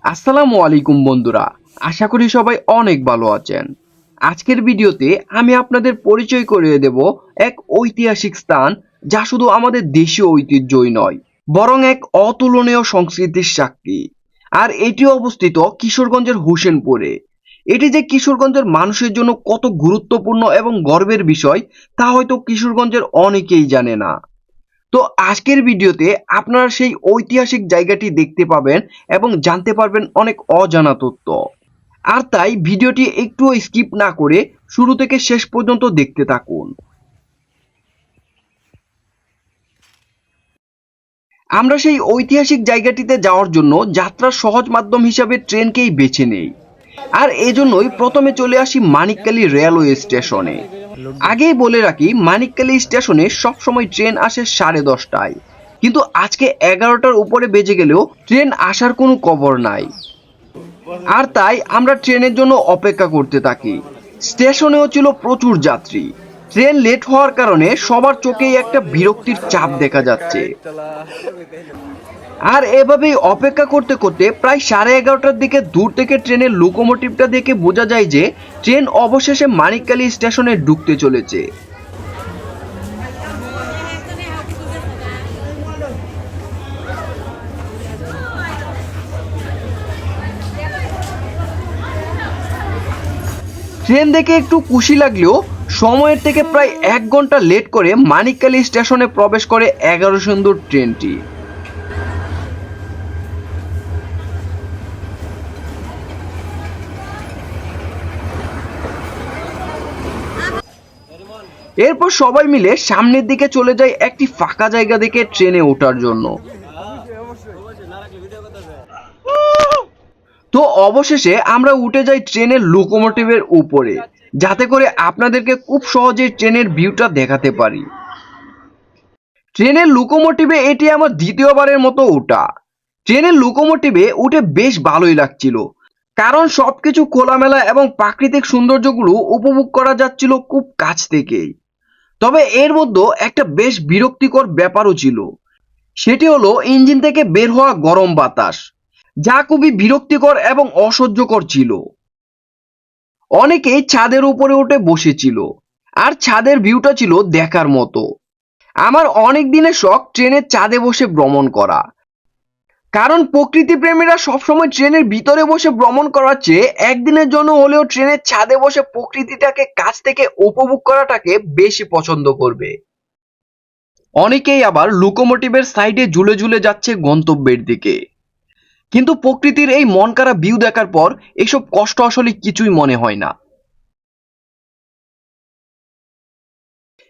আসসালামু আলাইকুম বন্ধুরা, আশা করি সবাই অনেক ভালো আছেন। আজকের ভিডিওতে আমি আপনাদের পরিচয় করিয়ে দেব এক ঐতিহাসিক স্থান, যা শুধু আমাদের দেশীয় ঐতিহ্যই নয়, বরং এক অতুলনীয় সংস্কৃতির সাক্ষী। আর এটি অবস্থিত কিশোরগঞ্জের হোসেনপুরে। এটি যে কিশোরগঞ্জের মানুষের জন্য কত গুরুত্বপূর্ণ এবং গর্বের বিষয়, তা হয়তো কিশোরগঞ্জের অনেকেই জানে না। তো আজকের ভিডিওতে আপনারা সেই ঐতিহাসিক জায়গাটি দেখতে পাবেন এবং জানতে পারবেন অনেক অজানা তথ্য। আর তাই ভিডিওটি একটুও স্কিপ না করে শুরু থেকে শেষ পর্যন্ত দেখতে থাকুন। আমরা সেই ঐতিহাসিক জায়গাটিতে যাওয়ার জন্য যাত্রার সহজ মাধ্যম হিসাবে ট্রেনকেই বেছে নেই। আর এজন্যই প্রথমে চলে আসি মানিকখালী রেলওয়ে স্টেশনে। আগেই বলে রাখি, মানিকখালী স্টেশনে সবসময় ট্রেন আসে 10:30টায়, কিন্তু আজকে 11টার উপরে বেজে গেলেও ট্রেন আসার কোনো খবর নাই। আর তাই আমরা ট্রেনের জন্য অপেক্ষা করতে থাকি। স্টেশনেও ছিল প্রচুর যাত্রী। ট্রেন লেট হওয়ার কারণে সবার চোখেই একটা বিরক্তির চাপ দেখা যাচ্ছে। আর এভাবেই অপেক্ষা করতে করতে প্রায় 11:30টার দিকে দূর থেকে ট্রেনের লোকোমোটিভটা দেখে বোঝা যায় যে ট্রেন অবশেষে মানিকখালী স্টেশনে ঢুকতে চলেছে। ট্রেন দেখে একটু খুশি লাগলেও সময়ের থেকে প্রায় 1 ঘন্টা লেট করে মানিকখালী স্টেশনে প্রবেশ করে 11 সুন্দর ট্রেনটি। এরপর সবাই মিলে সামনের দিকে চলে যায় একটি ফাঁকা জায়গা দেখে ট্রেনে ওঠার জন্য। তো অবশেষে আমরা উঠে যাই ট্রেনের লোকোমোটিভের উপরে, যাতে করে আপনাদেরকে খুব সহজেই ট্রেনের ভিউটা দেখাতে পারি। ট্রেনের লোকোমোটিভে এটি আমার দ্বিতীয়বারের মতো ওঠা। ট্রেনের লোকোমোটিভে উঠে বেশ ভালোই লাগছিল, কারণ সবকিছু খোলামেলা এবং প্রাকৃতিক সৌন্দর্যগুলো উপভোগ করা যাচ্ছিল খুব কাছ থেকেই। তবে এর মধ্যে একটা বেশ বিরক্তিকর ব্যাপারও ছিল। সেটি হলো ইঞ্জিন থেকে বের হওয়া গরম বাতাস, যা খুবই বিরক্তিকর এবং অসহ্যকর ছিল। অনেকেই ছাদের উপরে উঠে বসেছিল, আর ছাদের ভিউটা ছিল দেখার মতো। আমার অনেক দিনের শখ ট্রেনের ছাদে বসে ভ্রমণ করা, কারণ প্রকৃতি প্রেমীরা সবসময় ট্রেনের ভিতরে বসে ভ্রমণ করার চেয়ে একদিনের জন্য হলেও ট্রেনের ছাদে বসে প্রকৃতিটাকে কাছ থেকে উপভোগ করাটাকে বেশি পছন্দ করবে। অনেকেই আবার লোকোমোটিভের সাইডে ঝুলে ঝুলে যাচ্ছে গন্তব্যের দিকে, কিন্তু প্রকৃতির এই মন কাড়া ভিউ দেখার পর এসব কষ্ট আসলে কিছুই মনে হয় না।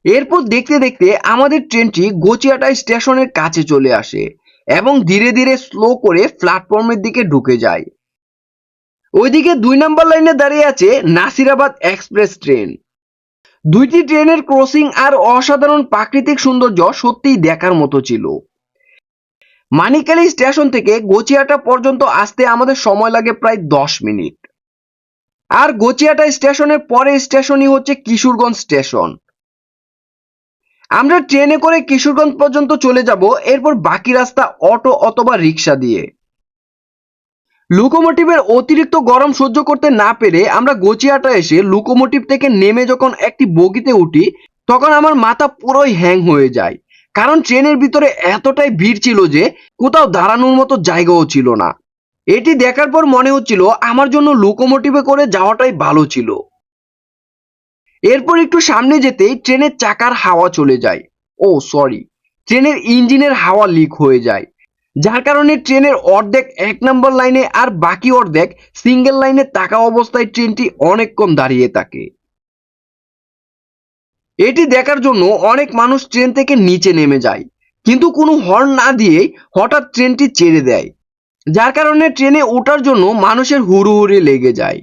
এরপর দেখতে দেখতে আমাদের ট্রেনটি গচিয়াটা স্টেশনের কাছে চলে আসে এবং ধীরে ধীরে স্লো করে প্ল্যাটফর্মের দিকে ঢুকে যায়। ওইদিকে 2 নম্বর লাইনে দাঁড়িয়ে আছে নাসিরাবাদ এক্সপ্রেস ট্রেন। দুইটি ট্রেনের ক্রসিং আর অসাধারণ প্রাকৃতিক সৌন্দর্য সত্যিই দেখার মতো ছিল। মানিকখালী স্টেশন থেকে গচিয়াটা পর্যন্ত আসতে আমাদের সময় লাগে প্রায় 10 মিনিট। আর গচিয়াটা স্টেশনের পরের স্টেশনই হচ্ছে কিশোরগঞ্জ স্টেশন। আমরা ট্রেনে করে কিশোরগঞ্জ পর্যন্ত চলে যাব, এরপর বাকি রাস্তা অটো অথবা রিক্সা দিয়ে। লোকোমোটিভের অতিরিক্ত গরম সহ্য করতে না পেরে আমরা গচিয়াটা এসে লোকোমোটিভ থেকে নেমে যখন একটি বগিতে উঠি, তখন আমার মাথা পুরোই হ্যাং হয়ে যায়, কারণ ট্রেনের ভিতরে এতটাই ভিড় ছিল যে কোথাও দাঁড়ানোর মতো জায়গাও ছিল না। এটি দেখার পর মনে হচ্ছিল আমার জন্য লোকোমোটিভে করে যাওয়াটাই ভালো ছিল। এরপর একটু সামনে যেতেই ট্রেনের চাকার হাওয়া চলে যায়। ট্রেনের ইঞ্জিনের হাওয়া লিক হয়ে যায়, যার কারণে ট্রেনের অর্ধেক 1 নম্বর লাইনে আর বাকি অর্ধেক সিঙ্গেল লাইনে থাকা অবস্থায় ট্রেনটি অনেকক্ষণ দাঁড়িয়ে থাকে। এটি দেখার জন্য অনেক মানুষ ট্রেন থেকে নিচে নেমে যায়, কিন্তু কোনো হর্ন না দিয়েই হঠাৎ ট্রেনটি ছেড়ে দেয়, যার কারণে ট্রেনে ওঠার জন্য মানুষের হুড়োহুড়ি লেগে যায়।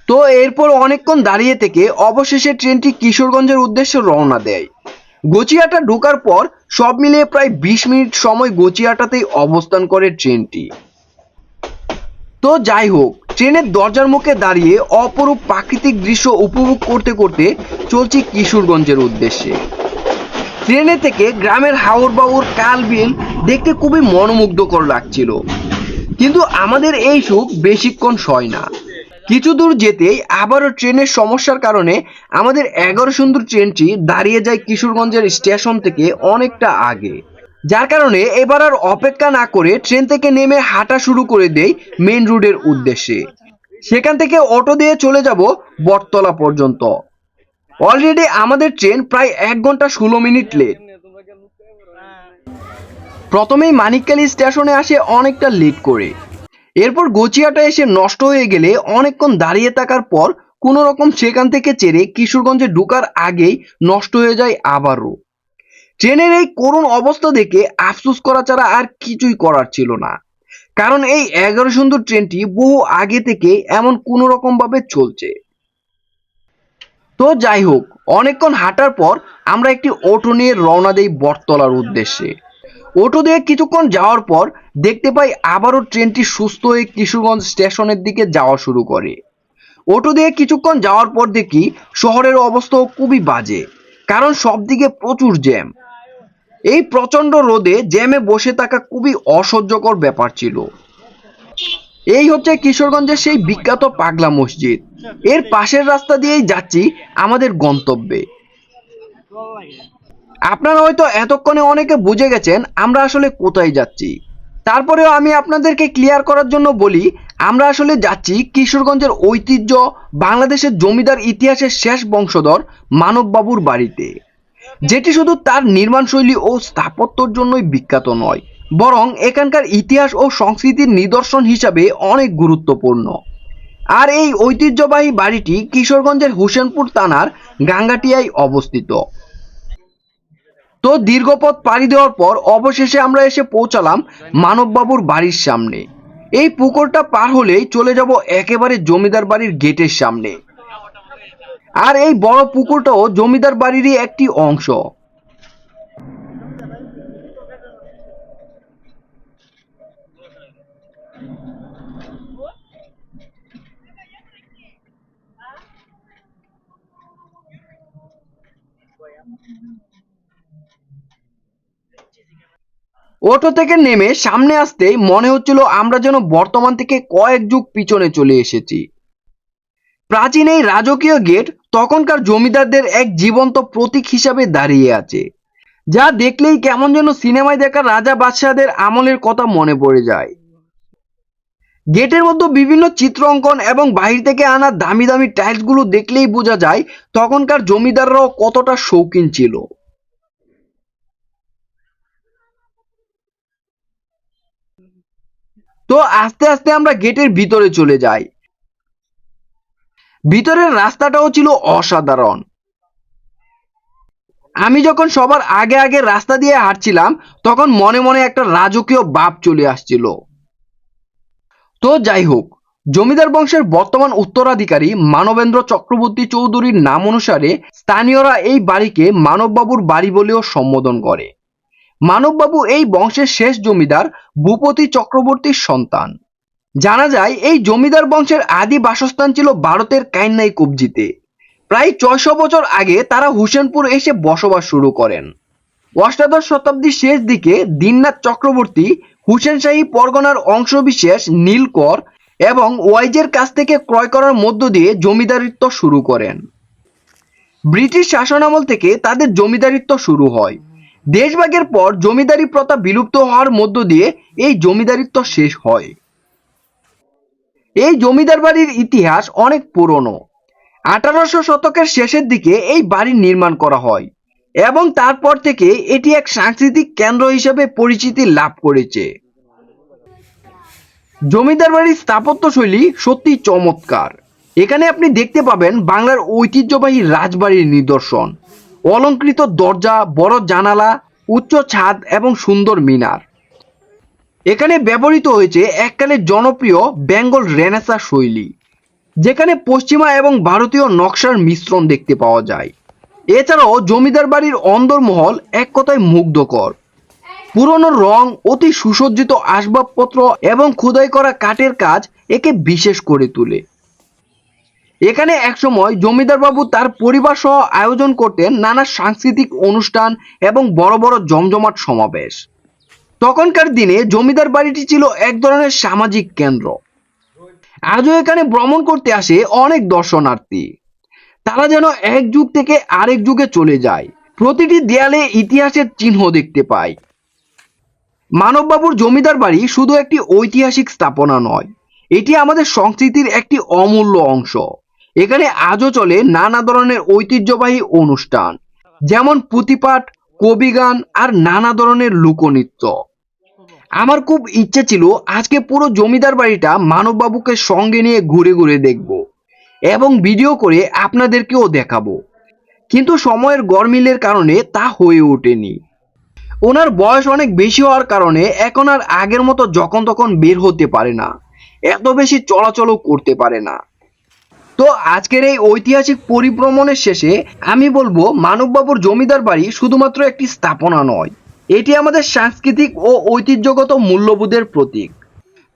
তো এরপর অনেকক্ষণ দাঁড়িয়ে থেকে অবশেষে ট্রেনটি কিশোরগঞ্জের উদ্দেশ্যে রওনা দেয়। গচিয়াটা ঢোকার পর সব মিলিয়ে প্রায় 20 মিনিট সময় গচিয়াটাতেই অবস্থান করে ট্রেনটি। তো যাই হোক, ট্রেনের দরজার মুখে দাঁড়িয়ে অপরূপ প্রাকৃতিক দৃশ্য উপভোগ করতে করতে চলছি কিশোরগঞ্জের উদ্দেশ্যে। ট্রেনে থেকে গ্রামের হাওর বাউর কাল বিল দেখতে খুবই মনোমুগ্ধকর লাগছিল। কিন্তু আমাদের এই সুখ বেশিক্ষণ সয় না। কিছু দূর যেতেই আবারও ট্রেনের সমস্যার কারণে আমাদের 11 সুন্দর ট্রেনটি দাঁড়িয়ে যায় কিশোরগঞ্জের স্টেশন থেকে অনেকটা আগে। যার কারণে এবার আর অপেক্ষা না করে ট্রেন থেকে নেমে হাঁটা শুরু করে দেই মেইন রোডের উদ্দেশ্যে। সেখান থেকে অটো দিয়ে চলে যাব বটতলা পর্যন্ত। অলরেডি আমাদের ট্রেন প্রায় 1 ঘন্টা 16 মিনিট লেট। প্রথমেই মানিকখালী স্টেশনে আসে অনেকটা লেট করে। এরপর গচিয়াটা এসে নষ্ট হয়ে গেলে অনেকক্ষণ দাঁড়িয়ে থাকার পর কোনো রকম সেখান থেকে চেড়ে কিশোরগঞ্জে ঢোকার আগেই নষ্ট হয়ে যায় আবারও। ট্রেনের এই করুণ অবস্থা দেখে আফসোস করা ছাড়া আর কিছুই করার ছিল না। কারণ এই 11 সুন্দর ট্রেনটি বহু আগে থেকে এমন কোনো রকম ভাবে চলছে। তো যাই হোক, অনেকক্ষণ হাঁটার পর আমরা একটি অটো নিয়ে রওনা দেই বটতলার উদ্দেশ্যে। অটো দিয়ে কিছুক্ষণ যাওয়ার পর দেখতে পাই আবারও ট্রেনটি সুস্থ হয়ে কিশোরগঞ্জ স্টেশনের দিকে যাওয়া শুরু করে। অটো দিয়ে কিছুক্ষণ যাওয়ার পর দেখি শহরের অবস্থাও খুবই বাজে, কারণ সব দিকে প্রচুর জ্যাম। এই প্রচন্ড রোদে জ্যামে বসে থাকা খুবই অসহ্যকর ব্যাপার ছিল। এই হচ্ছে কিশোরগঞ্জের সেই বিখ্যাত পাগলা মসজিদ। এর পাশের রাস্তা দিয়েই যাচ্ছি আমাদের গন্তব্যে। আপনারা হয়তো এতক্ষণে অনেকে বুঝে গেছেন আমরা আসলে কোথায় যাচ্ছি। তারপরেও আমি আপনাদেরকে ক্লিয়ার করার জন্য বলি, আমরা আসলে যাচ্ছি কিশোরগঞ্জের ঐতিহ্য বাংলাদেশের জমিদার ইতিহাসের শেষ বংশধর মানববাবুর বাড়িতে, যেটি শুধু তার নির্মাণশৈলী ও স্থাপত্যর জন্যই বিখ্যাত নয়, বরং এখানকার ইতিহাস ও সংস্কৃতির নিদর্শন হিসাবে অনেক গুরুত্বপূর্ণ। আর এই ঐতিহ্যবাহী বাড়িটি কিশোরগঞ্জের হোসেনপুর থানার গাঙ্গাটিয়ায় অবস্থিত। তো দীর্ঘ পথ পাড়ি দেওয়ার পর অবশেষে আমরা এসে পৌঁছালাম মানববাবুর বাড়ির সামনে। এই পুকুরটা পার হলেই চলে যাব একেবারে জমিদার বাড়ির গেটের সামনে। আর এই বড় পুকুরটাও জমিদার বাড়িরই একটি অংশ। অটো থেকে নেমে সামনে আসতেই মনে হচ্ছিল আমরা যেন বর্তমান থেকে কয়েক যুগ পিছনে চলে এসেছি। প্রাচীন এই রাজকীয় গেট তখনকার জমিদারদের এক জীবন্ত প্রতীক হিসাবে দাঁড়িয়ে আছে, যা দেখলেই কেমন যেন সিনেমায় দেখা রাজা বাদশাহদের আমলের কথা মনে পড়ে যায়। গেটের মধ্যে বিভিন্ন চিত্র অঙ্কন এবং বাহির থেকে আনা দামি দামি টাইলস গুলো দেখলেই বোঝা যায় তখনকার জমিদাররাও কতটা শৌখিন ছিল। তো আস্তে আস্তে আমরা গেটের ভিতরে চলে যাই। ভিতরের রাস্তাটাও ছিল অসাধারণ। আমি যখন সবার আগে আগে রাস্তা দিয়ে হাঁটছিলাম তখন মনে মনে একটা রাজকীয় ভাব চলে আসছিল। তো যাই হোক, জমিদার বংশের বর্তমান উত্তরাধিকারী মানবেন্দ্র চক্রবর্তী চৌধুরীর নাম অনুসারে স্থানীয়রা এই বাড়িকে মানববাবুর বাড়ি বলেও সম্বোধন করে। মানববাবু এই বংশের শেষ জমিদার ভূপতি চক্রবর্তীর সন্তান। জানা যায় এই জমিদার বংশের আদি বাসস্থান ছিল ভারতের কাইন্নাই কবজিতে। প্রায় 600 বছর আগে তারা হোসেনপুর এসে বসবাস শুরু করেন। অষ্টাদশ শতাব্দীর শেষ দিকে দীননাথ চক্রবর্তী হুসেনশাহী পরগনার অংশবিশেষ নীলকর এবং ওয়াইজের কাছ থেকে ক্রয় করার মধ্য দিয়ে জমিদারিত্ব শুরু করেন। ব্রিটিশ শাসনামল থেকে তাদের জমিদারিত্ব শুরু হয়। দেশভাগের পর জমিদারি প্রথা বিলুপ্ত হওয়ার মধ্য দিয়ে এই জমিদারিত্ব শেষ হয়। এই জমিদার বাড়ির ইতিহাস অনেক পুরনো। 1800 শতকের শেষের দিকে এই বাড়ি নির্মাণ করা হয় এবং তারপর থেকে এটি এক সাংস্কৃতিক কেন্দ্র হিসেবে পরিচিতি লাভ করেছে। জমিদার বাড়ির স্থাপত্যশৈলী সত্যি চমৎকার। এখানে আপনি দেখতে পাবেন বাংলার ঐতিহ্যবাহী রাজবাড়ির নিদর্শন, অলংকৃত দরজা, বড় জানালা, উচ্চ ছাদ এবং সুন্দর মিনার। এখানে ব্যবহৃত হয়েছে এককালের জনপ্রিয় বেঙ্গল রেনেসাঁ শৈলী, যেখানে পশ্চিমা এবং ভারতীয় নকশার মিশ্রণ দেখতে পাওয়া যায়। এছাড়াও জমিদার বাড়ির অন্দরমহল এক কথায় মুগ্ধকর। পুরনো রং, অতি সুসজ্জিত আসবাবপত্র এবং খোদাই করা কাঠের কাজ একে বিশেষ করে তোলে। এখানে একসময় জমিদার বাবু তার পরিবার সহ আয়োজন করতেন নানা সাংস্কৃতিক অনুষ্ঠান এবং বড় বড় জমজমাট সমাবেশ। তখনকার দিনে জমিদার বাড়িটি ছিল এক ধরনের সামাজিক কেন্দ্র। আজও এখানে ভ্রমণ করতে আসে অনেক দর্শনার্থী। তারা যেন এক যুগ থেকে আরেক যুগে চলে যায়। প্রতিটি দেয়ালে ইতিহাসের চিহ্ন দেখতে পায়। মানববাবুর জমিদার বাড়ি শুধু একটি ঐতিহাসিক স্থাপনা নয়, এটি আমাদের সংস্কৃতির একটি অমূল্য অংশ। এখানে আজও চলে নানা ধরনের ঐতিহ্যবাহী অনুষ্ঠান, যেমন পুঁথিপাঠ, কবিগান আর নানা ধরনের লোকনৃত্য। আমার খুব ইচ্ছে ছিল আজকে পুরো জমিদার বাড়িটা মানববাবুকে সঙ্গে নিয়ে ঘুরে ঘুরে দেখব এবং ভিডিও করে আপনাদেরকেও দেখাবো, কিন্তু সময়ের গরমিলের কারণে তা হয়ে ওঠেনি। ওনার বয়স অনেক বেশি হওয়ার কারণে এখন আর আগের মতো যখন তখন বের হতে পারে না, এত বেশি চলাচলও করতে পারে না। তো আজকের এই ঐতিহাসিক পরিভ্রমণের শেষে আমি বলবো, মানববাবুর জমিদার বাড়ি শুধুমাত্র একটি স্থাপনা নয়, এটি আমাদের সাংস্কৃতিক ও ঐতিহ্যগত মূল্যবোধের প্রতীক।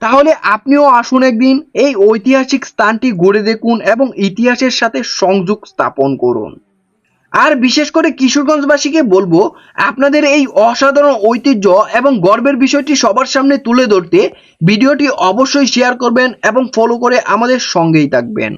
তাহলে আপনিও আসুন একদিন, এই ঐতিহাসিক স্থানটি ঘুরে দেখুন এবং ইতিহাসের সাথে সংযোগ স্থাপন করুন। আর বিশেষ করে কিশোরগঞ্জবাসীকে বলবো, আপনাদের এই অসাধারণ ঐতিহ্য এবং গর্বের বিষয়টি সবার সামনে তুলে ধরতে ভিডিওটি অবশ্যই শেয়ার করবেন এবং ফলো করে আমাদের সঙ্গেই থাকবেন।